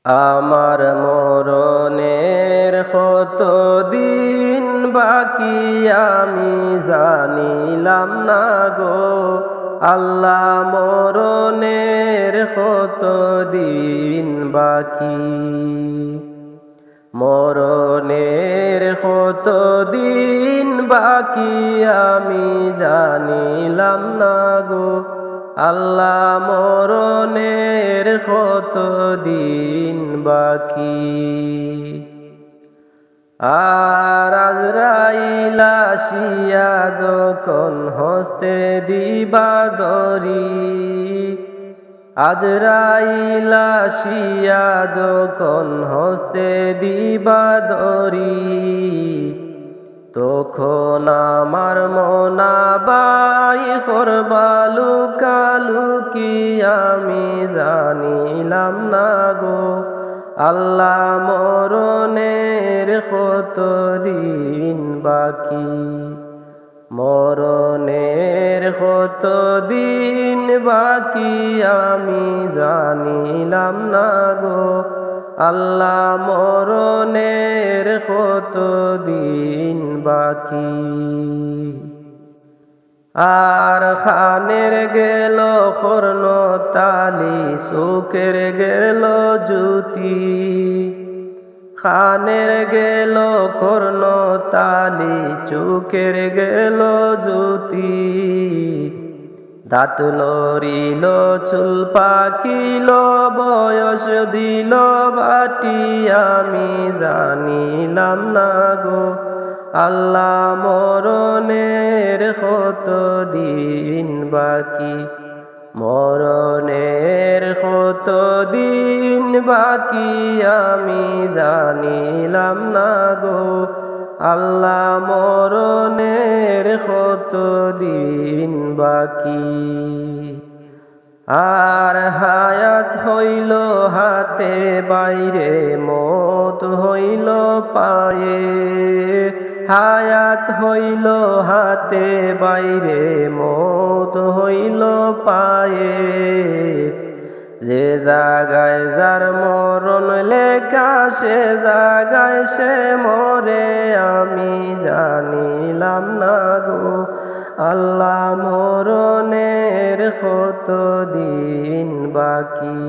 আমার মরণের কত দিন বাকি আমি জানিলাম না গো আল্লাহ মরণের কত দিন বাকি মরণের কত দিন বাকি আমি জানিলাম না গো আল্লাহ মরণের কত দিন বাকি আর আজরাইল আসিয়া যখন হস্তে দিবা ধরি আজরাইল আসিয়া যখন হস্তে দিবা ধরি তখন আমার মনাবাই করবা লুকালুকি আমি জানিলাম না গো আল্লাহ মরণের কত দিন বাকি মরণের কত দিন বাকি আমি জানিলাম না গো আল্লাহ মরণের কত দিন বাকি আর খানের গেল কর্ণ তালি চোখের গেল জ্যোতি খানের গেল কর্ণ তালি চোখের গেল জ্যোতি দাঁত লড়িল চুল পাকিল বয়স দিল বাটি আমি জানিলাম না গো আল্লাহ মরণের কত দিন বাকি মরণের কত দিন বাকি আমি জানিলাম না গো আল্লাহ মরণের কত দিন বাকি আর হায়াত হইল হাতে বাইরে মত হইল পায়ে হায়াত হইল হাতে বাইরে মত হইল পায়ে যে জাগায় যার মরণ লেখা সে জাগায় সে মরে আমি জানিলাম না গো আল্লাহ মরণের কত দিন বাকি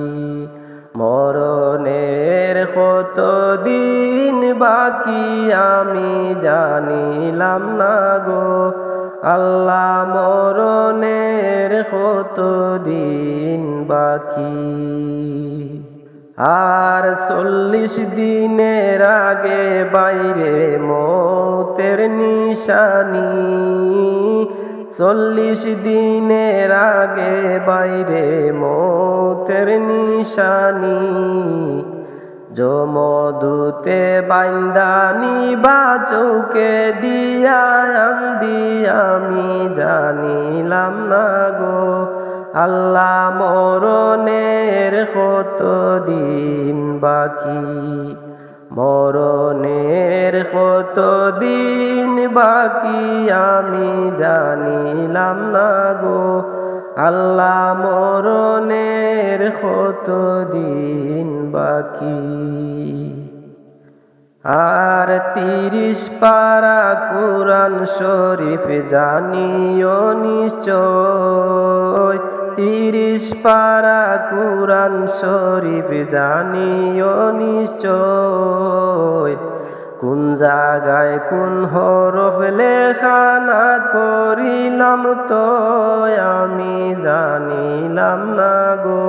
মরণের কত দিন বাকি আমি জানিলাম না গো আল্লাহ মরণের কত দিন বাকি আর 40 দিনের আগে বাইরে মৌতের নিশানি 40 দিনের আগে বাইরে মৌতের নিশানি জমদূতে বান্দানি বা চৌকে দিয়া আন্দি আমি জানিলাম না গো আল্লাহ মরণের কত দিন বাকি মরণের কত দিন বাকি আমি জানিলাম না গো আল্লাহ মরণের কত দিন বাকি আর 30 পারা কুরআন শরীফ জানিও নিশ্চয় 30 পারা কুরআন শরীফ জানিও নিশ্চয় কোন জায়গায় কোন হরফ লেখা না করিলাম তো আমি জানিলাম না গো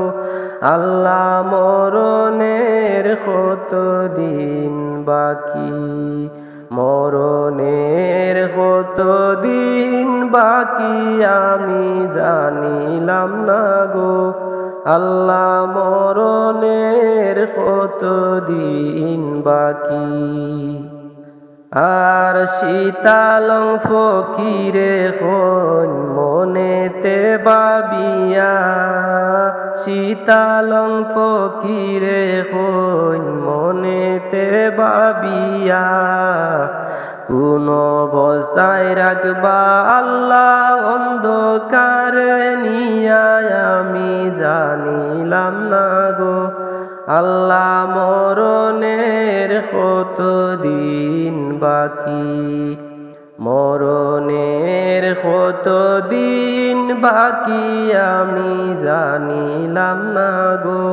আল্লাহ মরণের কত দিন বাকি মরণের কত দিন বাকি আমি জানিলাম না গো আল্লাহ মরণের কত দিন বাকি আর শীতালং ফকিরে হন মনেতে বাবিয়া শীতালং ফকিরে হন মনেতে বাবিয়া কোন অবস্থায় রাখবা আল্লাহ অন্ধকারে নিয়া আমি জানিলাম না গো আল্লাহ মরণের কত দিন বাকি, মরণের কত দিন বাকি আমি জানিলাম না গো।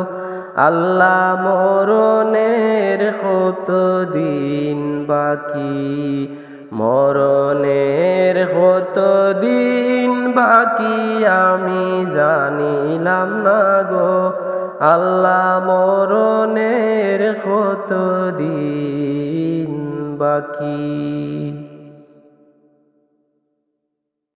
আল্লাহ মরণের কত দিন বাকি, মরণের কত দিন বাকি আমি জানিলাম না গো। আল্লাহ মরণের কত দিন বাকি।